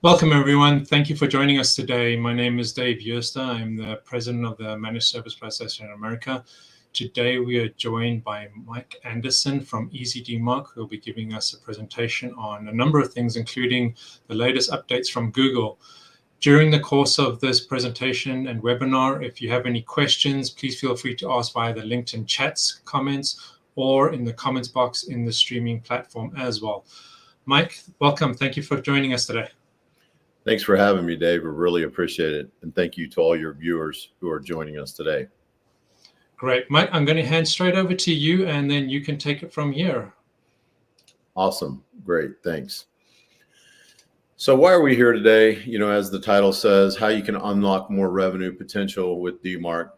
Welcome, everyone. Thank you for joining us today. My name is Dave Uesta. I'm the president of the Managed Service Processor in America. Today, we are joined by Mike Anderson from DMARC, who will be giving us a presentation on a number of things, including the latest updates from Google. During the course of this presentation and webinar, if you have any questions, please feel free to ask via the LinkedIn chats, comments, or in the comments box in the streaming platform as well. Mike, welcome. Thank you for joining us today. Thanks for having me, Dave. We really appreciate it. And thank you to all your viewers who are joining us today. Great. Mike, I'm going to hand straight over to you, and then you can take it from here. Awesome. Great. Thanks. So why are we here today? As the title says, how you can unlock more revenue potential with DMARC.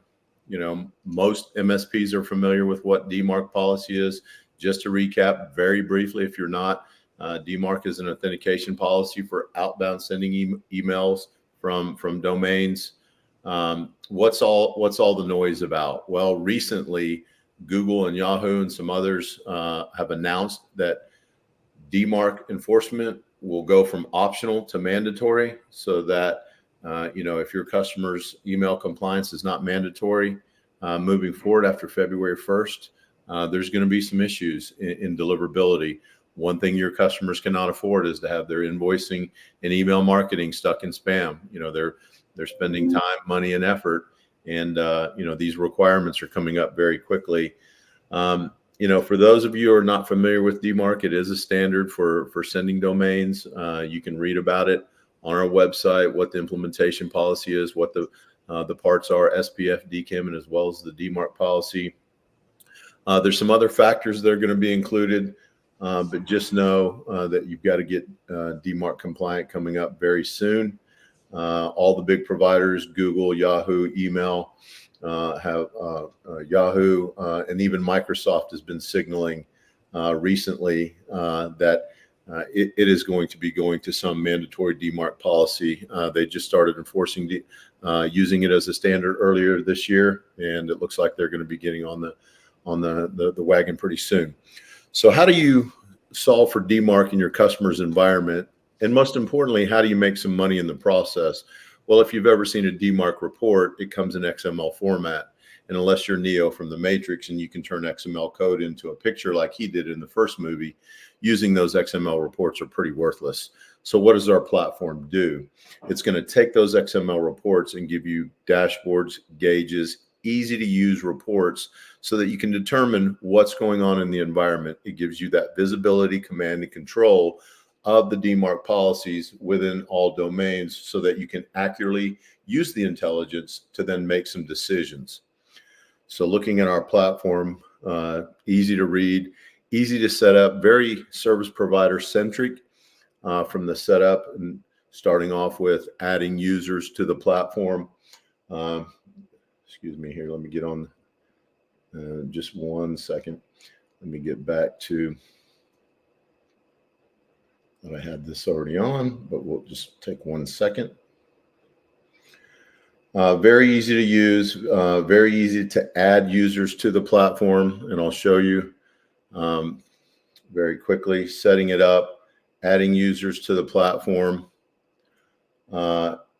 Most MSPs are familiar with what DMARC policy is. Just to recap very briefly, if you're not, DMARC is an authentication policy for outbound sending emails from domains. What's all the noise about? Well, recently, Google and Yahoo and some others have announced that DMARC enforcement will go from optional to mandatory, so that if your customer's email compliance is not mandatory moving forward after February 1st, there's going to be some issues in deliverability. One thing your customers cannot afford is to have their invoicing and email marketing stuck in spam. They're spending time, money, and effort, and these requirements are coming up very quickly. For those of you who are not familiar with DMARC, it is a standard for sending domains. You can read about it on our website, what the implementation policy is, what the parts are, SPF, DKIM, and as well as the DMARC policy. There's some other factors that are going to be included. But just know that you've got to get DMARC compliant coming up very soon. All the big providers, Google, Yahoo, email, have Yahoo, and even Microsoft has been signaling recently that it is going to be going to some mandatory DMARC policy. They just started enforcing using it as a standard earlier this year, and it looks like they're going to be getting on the wagon pretty soon. So how do you solve for DMARC in your customer's environment? And most importantly, how do you make some money in the process? Well, if you've ever seen a DMARC report, it comes in XML format. And unless you're Neo from the Matrix and you can turn XML code into a picture like he did in the first movie, using those XML reports are pretty worthless. So what does our platform do? It's going to take those XML reports and give you dashboards, gauges, easy to use reports so that you can determine what's going on in the environment. It gives you that visibility, command, and control of the DMARC policies within all domains so that you can accurately use the intelligence to then make some decisions. So looking at our platform, easy to read, easy to set up, very service provider centric from the setup, and starting off with adding users to the platform. Excuse me here, let me get on just 1 second. Let me get back to that. I had this already on, but we'll just take 1 second. Very easy to use, very easy to add users to the platform, and I'll show you very quickly setting it up, adding users to the platform.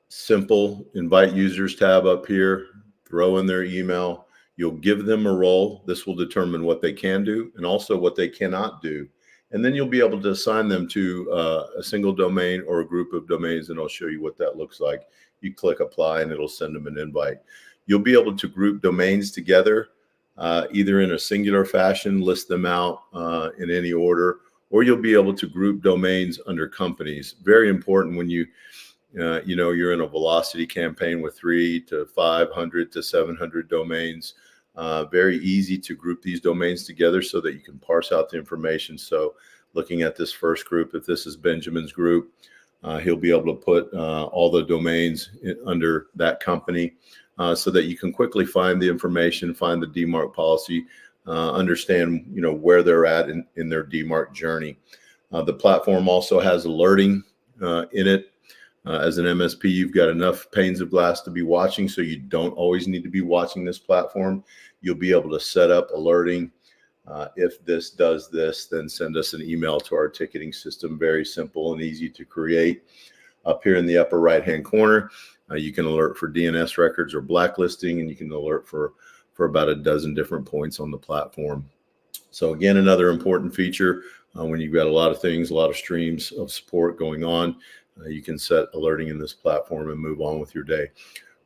Simple invite users tab up here. Throw in their email. You'll give them a role. This will determine what they can do and also what they cannot do. And then you'll be able to assign them to a single domain or a group of domains, and I'll show you what that looks like. You click apply and it'll send them an invite. You'll be able to group domains together, either in a singular fashion, list them out in any order, or you'll be able to group domains under companies. Very important when you you're in a velocity campaign with 300 to 500 to 700 domains. Very easy to group these domains together so that you can parse out the information. So looking at this first group, if this is Benjamin's group, he'll be able to put all the domains under that company so that you can quickly find the information, find the DMARC policy, understand where they're at in their DMARC journey. The platform also has alerting in it. As an MSP, you've got enough panes of glass to be watching, so you don't always need to be watching this platform. You'll be able to set up alerting. If this does this, then send us an email to our ticketing system. Very simple and easy to create. Up here in the upper right-hand corner, you can alert for DNS records or blacklisting, and you can alert for about a dozen different points on the platform. So again, another important feature when you've got a lot of things, a lot of streams of support going on, you can set alerting in this platform and move on with your day.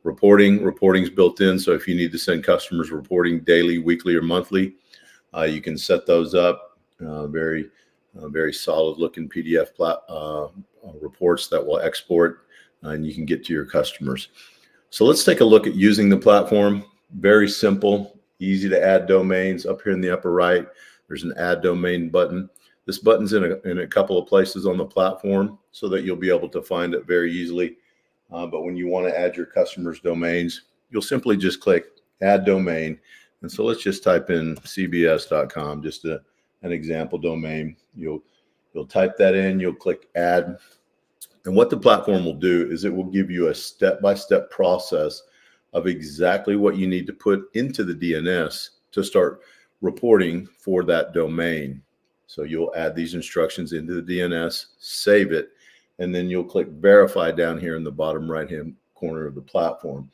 Reporting's built in, so if you need to send customers reporting daily, weekly, or monthly, you can set those up. Very solid looking PDF reports that will export, and you can get to your customers. So let's take a look at using the platform. Very simple, easy to add domains. Up here in the upper right, there's an add domain button. This button's in a couple of places on the platform so that you'll be able to find it very easily. But when you want to add your customers' domains, you'll simply just click add domain. And so let's just type in cbs.com, just an example domain. You'll type that in, you'll click add. And what the platform will do is it will give you a step-by-step process of exactly what you need to put into the DNS to start reporting for that domain. So you'll add these instructions into the DNS, save it, and then you'll click verify down here in the bottom right-hand corner of the platform.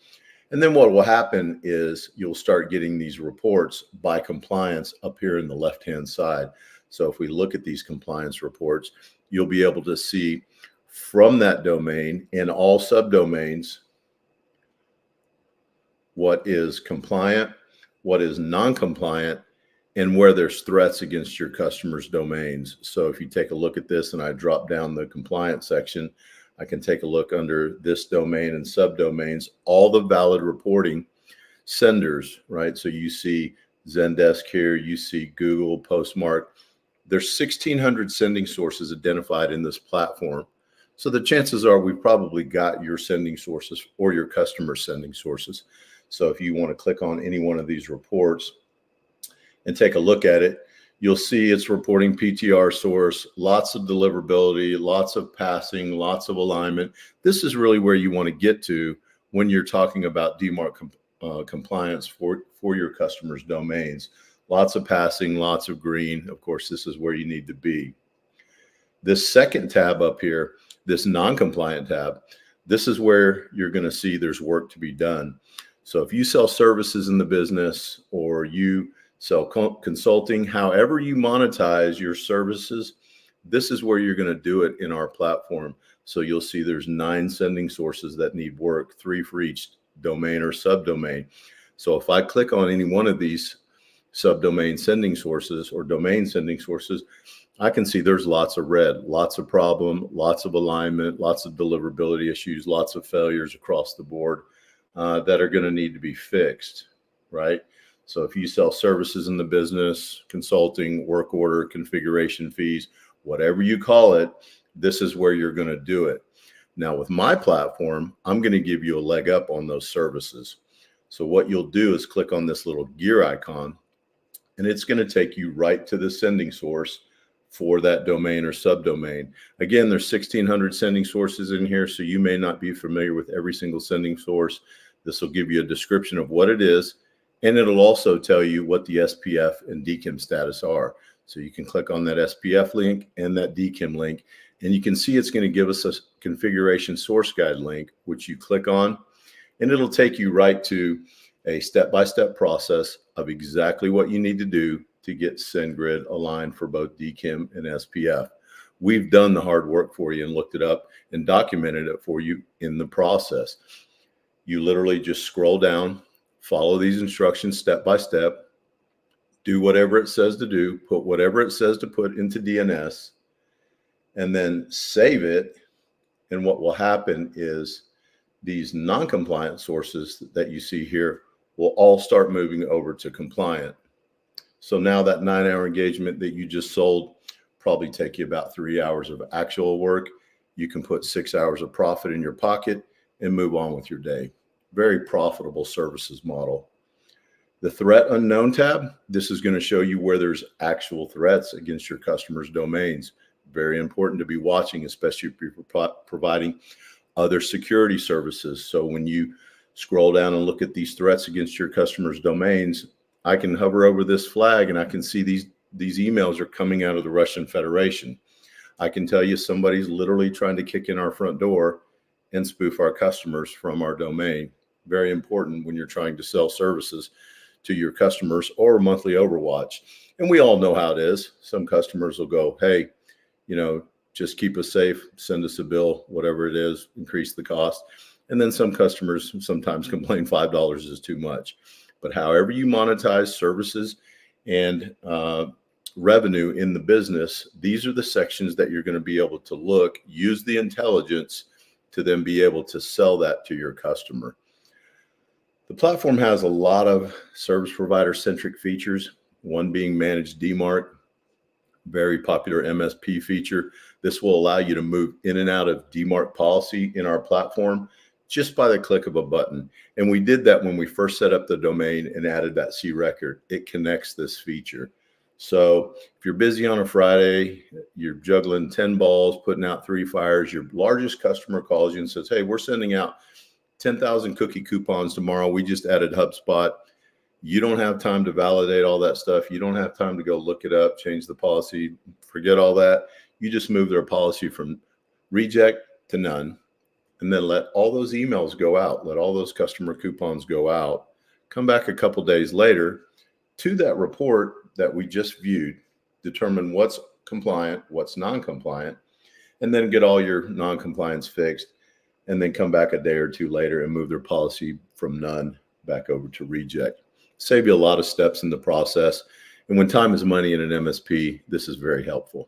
And then what will happen is you'll start getting these reports by compliance up here in the left-hand side. So if we look at these compliance reports, you'll be able to see from that domain and all subdomains what is compliant, what is non-compliant, and where there's threats against your customers' domains. So if you take a look at this and I drop down the compliance section, I can take a look under this domain and subdomains, all the valid reporting senders, right? So you see Zendesk here, you see Google, Postmark. There's 1,600 sending sources identified in this platform. So the chances are we've probably got your sending sources or your customer sending sources. So if you want to click on any one of these reports and take a look at it, you'll see it's reporting PTR source, lots of deliverability, lots of passing, lots of alignment. This is really where you want to get to when you're talking about DMARC compliance for your customers' domains. Lots of passing, lots of green. Of course, this is where you need to be. This second tab up here, this non-compliant tab, this is where you're going to see there's work to be done. So if you sell services in the business or you sell consulting, however you monetize your services, this is where you're going to do it in our platform. So you'll see there's 9 sending sources that need work, 3 for each domain or subdomain. So if I click on any one of these subdomain sending sources or domain sending sources, I can see there's lots of red, lots of problem, lots of alignment, lots of deliverability issues, lots of failures across the board that are going to need to be fixed, right? So if you sell services in the business, consulting, work order, configuration fees, whatever you call it, this is where you're going to do it. Now with my platform, I'm going to give you a leg up on those services. So what you'll do is click on this little gear icon, and it's going to take you right to the sending source for that domain or subdomain. Again, there's 1,600 sending sources in here, so you may not be familiar with every single sending source. This will give you a description of what it is, and it'll also tell you what the SPF and DKIM status are. So you can click on that SPF link and that DKIM link, and you can see it's going to give us a configuration source guide link, which you click on, and it'll take you right to a step-by-step process of exactly what you need to do to get SendGrid aligned for both DKIM and SPF. We've done the hard work for you and looked it up and documented it for you in the process. You literally just scroll down, follow these instructions step by step, do whatever it says to do, put whatever it says to put into DNS, and then save it, And what will happen is these non-compliant sources that you see here will all start moving over to compliant. So now that 9-hour engagement that you just sold probably take you about 3 hours of actual work. You can put 6 hours of profit in your pocket and move on with your day. Very profitable services model. The threat unknown tab, this is going to show you where there's actual threats against your customers' domains. Very important to be watching, especially if you're providing other security services. So when you scroll down and look at these threats against your customers' domains, I can hover over this flag and I can see these emails are coming out of the Russian Federation. I can tell you somebody's literally trying to kick in our front door and spoof our customers from our domain. Very important when you're trying to sell services to your customers or monthly Overwatch. And we all know how it is. Some customers will go, hey, just keep us safe, send us a bill, whatever it is, increase the cost. And then some customers sometimes complain $5 is too much. But however you monetize services and revenue in the business, these are the sections that you're going to be able to look, use the intelligence to then be able to sell that to your customer. The platform has a lot of service provider centric features, one being managed DMARC, very popular MSP feature. This will allow you to move in and out of DMARC policy in our platform just by the click of a button. And we did that when we first set up the domain and added that C record. It connects this feature. So if you're busy on a Friday, you're juggling 10 balls, putting out 3 fires, your largest customer calls you and says, hey, we're sending out 10,000 cookie coupons tomorrow. We just added HubSpot. You don't have time to validate all that stuff. You don't have time to go look it up, change the policy, forget all that. You just move their policy from reject to none, and then let all those emails go out. Let all those customer coupons go out. Come back a couple days later to that report that we just viewed, determine what's compliant, what's non-compliant, and then get all your non-compliance fixed, and then come back a day or two later and move their policy from none back over to reject. Save you a lot of steps in the process. And when time is money in an MSP, this is very helpful.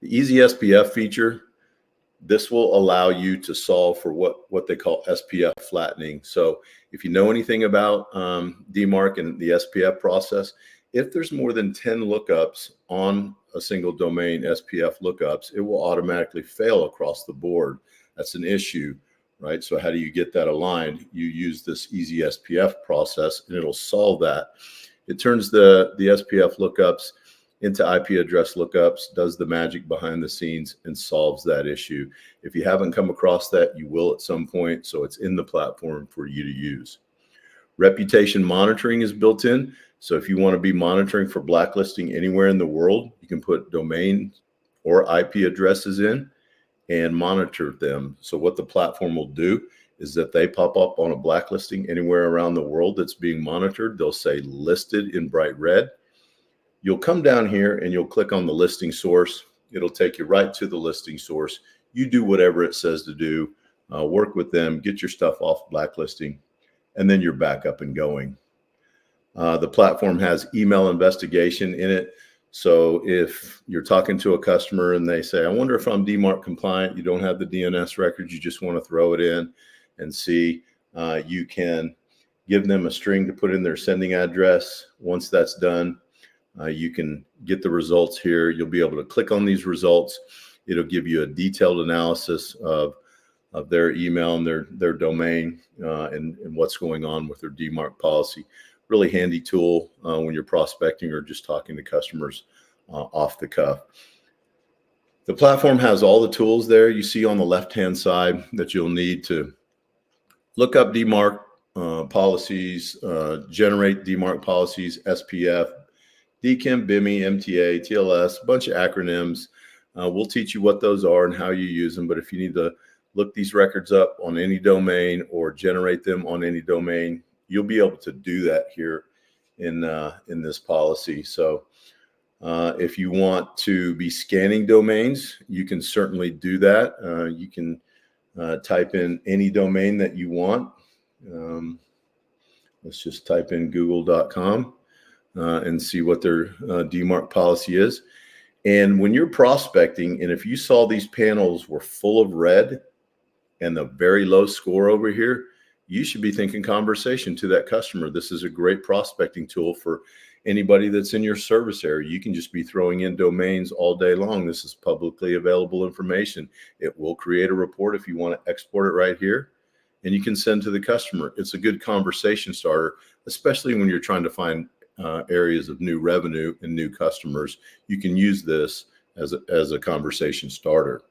The Easy SPF feature, this will allow you to solve for what they call SPF flattening. So if you know anything about DMARC and the SPF process, if there's more than 10 lookups on a single domain, SPF lookups, it will automatically fail across the board. That's an issue, right? So how do you get that aligned? You use this Easy SPF process and it'll solve that. It turns the SPF lookups into IP address lookups, does the magic behind the scenes and solves that issue. If you haven't come across that, you will at some point. So it's in the platform for you to use. Reputation monitoring is built in. So if you want to be monitoring for blacklisting anywhere in the world, you can put domain or IP addresses in and monitor them. So what the platform will do is that they pop up on a blacklisting anywhere around the world that's being monitored. They'll say listed in bright red. You'll come down here and you'll click on the listing source. It'll take you right to the listing source. You do whatever it says to do, work with them, get your stuff off blacklisting, and then you're back up and going. The platform has email investigation in it. So if you're talking to a customer and they say, I wonder if I'm DMARC compliant, you don't have the DNS records, you just want to throw it in and see, you can give them a string to put in their sending address. Once that's done, you can get the results here. You'll be able to click on these results. It'll give you a detailed analysis of their email and their domain and what's going on with their DMARC policy. Really handy tool when you're prospecting or just talking to customers off the cuff. The platform has all the tools there you see on the left-hand side that you'll need to look up DMARC policies, generate DMARC policies, SPF, DKIM, BIMI, MTA, TLS, a bunch of acronyms. We'll teach you what those are and how you use them. But if you need to look these records up on any domain or generate them on any domain, you'll be able to do that here in this policy. So if you want to be scanning domains, you can certainly do that. You can type in any domain that you want. Let's just type in google.com and see what their DMARC policy is. And when you're prospecting, and if you saw these panels were full of red and the very low score over here, you should be thinking conversation to that customer. This is a great prospecting tool for anybody that's in your service area. You can just be throwing in domains all day long. This is publicly available information. It will create a report if you want to export it right here, and you can send to the customer. It's a good conversation starter, especially when you're trying to find areas of new revenue and new customers. You can use this as a conversation starter.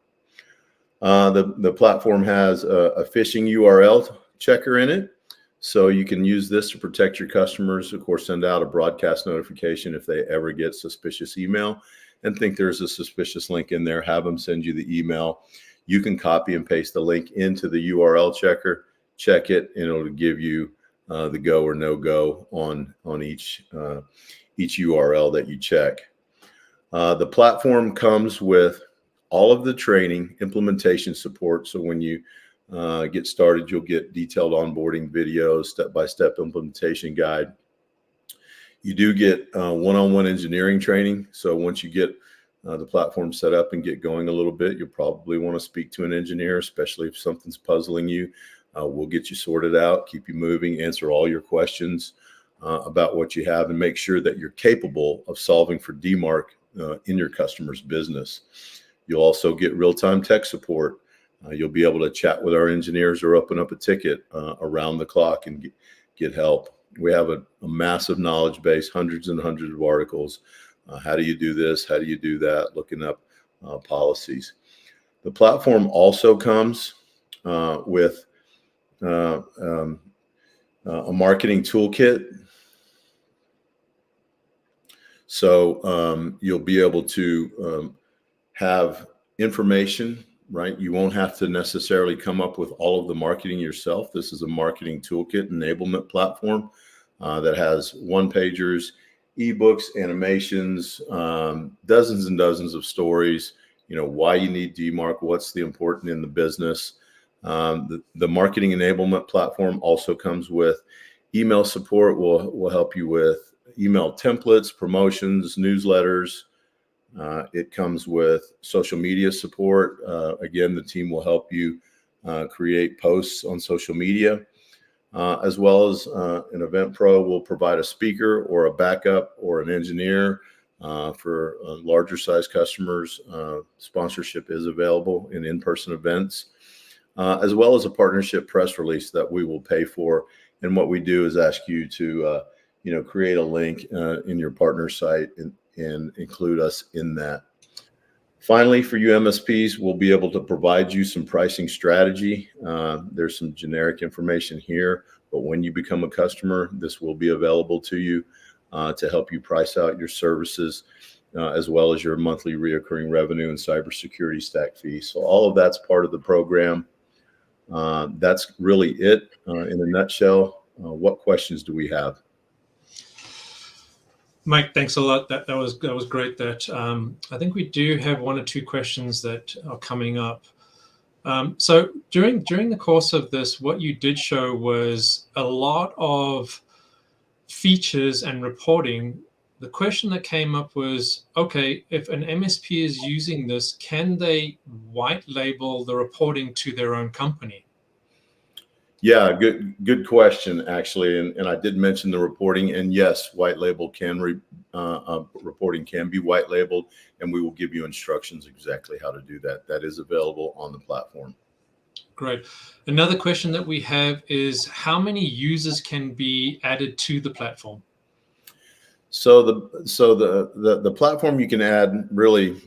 The platform has a phishing URL checker in it, so you can use this to protect your customers. Of course, send out a broadcast notification if they ever get suspicious email and think there's a suspicious link in there. Have them send you the email. You can copy and paste the link into the URL checker, check it, and it'll give you the go or no go on each URL that you check. The platform comes with all of the training, implementation support. So when you get started, you'll get detailed onboarding videos, step-by-step implementation guide. You do get one-on-one engineering training. So once you get the platform set up and get going a little bit, you'll probably want to speak to an engineer, especially if something's puzzling you. We'll get you sorted out, keep you moving, answer all your questions about what you have, and make sure that you're capable of solving for DMARC in your customer's business. You'll also get real-time tech support. You'll be able to chat with our engineers or open up a ticket around the clock and get help. We have a massive knowledge base, hundreds and hundreds of articles. How do you do this? How do you do that? Looking up policies. The platform also comes with a marketing toolkit. So you'll be able to have information, right? You won't have to necessarily come up with all of the marketing yourself. This is a marketing toolkit enablement platform that has one-pagers, ebooks, animations, dozens and dozens of stories, why you need DMARC, what's the important in the business. The marketing enablement platform also comes with email support. Will help you with email templates, promotions, newsletters. It comes with social media support. Again, the team will help you create posts on social media, as well as an event pro will provide a speaker or a backup or an engineer for larger size customers. Sponsorship is available in-person events, as well as a partnership press release that we will pay for. And what we do is ask you to create a link in your partner site and include us in that. Finally, for you MSPs, we'll be able to provide you some pricing strategy. There's some generic information here, but when you become a customer, this will be available to you to help you price out your services, as well as your monthly reoccurring revenue and cybersecurity stack fee. So all of that's part of the program. That's really it in a nutshell. What questions do we have? Mike, thanks a lot. That was great. I think we do have one or two questions that are coming up. So during the course of this, what you did show was a lot of features and reporting. The question that came up was, okay, if an MSP is using this, can they white label the reporting to their own company? Yeah, good question, actually. And I did mention the reporting, and yes, white label reporting can be white labeled, and we will give you instructions exactly how to do that. That is available on the platform. Great. Another question that we have is, how many users can be added to the platform? So the platform, you can add really,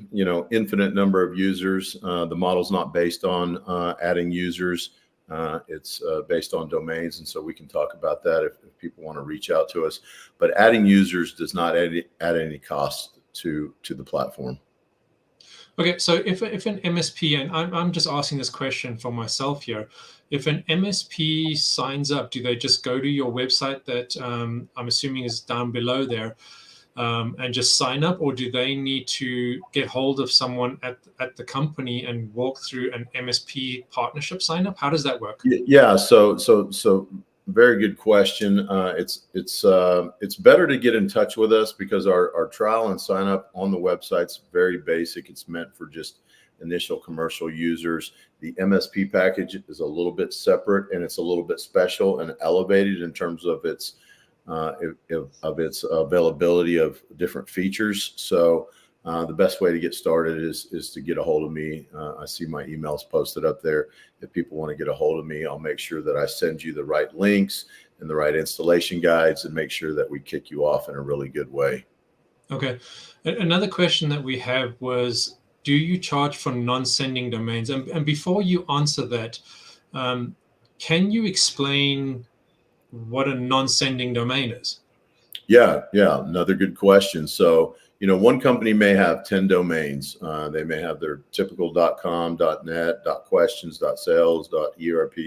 infinite number of users. The model's not based on adding users. It's based on domains, and so we can talk about that if people want to reach out to us. But adding users does not add any cost to the platform. Okay, so if an MSP, and I'm just asking this question for myself here, if an MSP signs up, do they just go to your website that I'm assuming is down below there, and just sign up, or do they need to get hold of someone at the company and walk through an MSP partnership sign up? How does that work? Yeah, so very good question. It's better to get in touch with us because our trial and sign up on the website's very basic. It's meant for just initial commercial users. The MSP package is a little bit separate, and it's a little bit special and elevated in terms of its availability of different features. So the best way to get started is to get a hold of me. I see my emails posted up there. If people want to get a hold of me, I'll make sure that I send you the right links and the right installation guides and make sure that we kick you off in a really good way. Okay. Another question that we have was, do you charge for non-sending domains? And before you answer that, can you explain what a non-sending domain is? Yeah, another good question. So, one company may have 10 domains. They may have their typical .com, .net, .questions, .sales, .erp,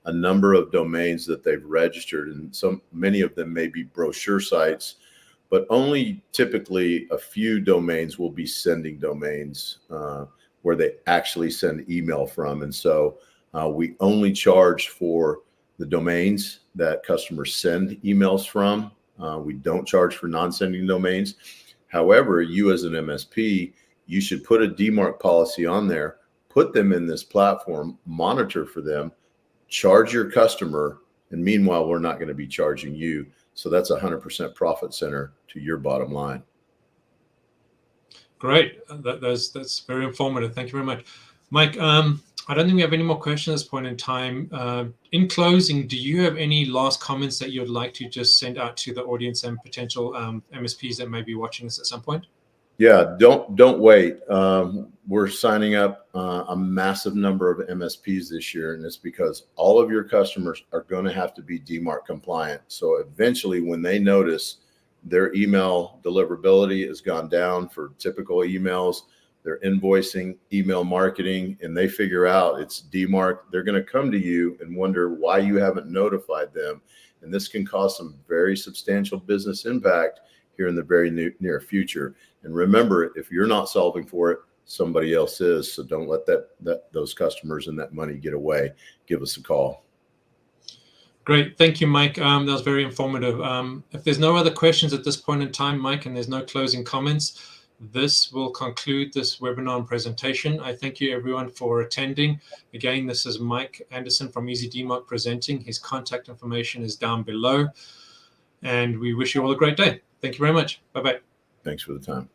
a number of domains that they've registered, and many of them may be brochure sites, but only typically a few domains will be sending domains where they actually send email from. And so we only charge for the domains that customers send emails from. We don't charge for non-sending domains. However, you as an MSP, you should put a DMARC policy on there, put them in this platform, monitor for them, charge your customer, and meanwhile, we're not going to be charging you. So that's 100% profit center to your bottom line. Great. That's very informative. Thank you very much. Mike, I don't think we have any more questions at this point in time. In closing, do you have any last comments that you'd like to just send out to the audience and potential MSPs that may be watching this at some point? Yeah, don't wait. We're signing up a massive number of MSPs this year, and it's because all of your customers are going to have to be DMARC compliant. So eventually, when they notice their email deliverability has gone down for typical emails, their invoicing, email marketing, and they figure out it's DMARC, they're going to come to you and wonder why you haven't notified them. And this can cause some very substantial business impact here in the very near future. And remember, if you're not solving for it, somebody else is. So don't let those customers and that money get away. Give us a call. Great. Thank you, Mike. That was very informative. If there's no other questions at this point in time, Mike, and there's no closing comments, this will conclude this webinar and presentation. I thank you, everyone, for attending. Again, this is Mike Anderson from Easy DMARC presenting. His contact information is down below. And we wish you all a great day. Thank you very much. Bye-bye. Thanks for the time.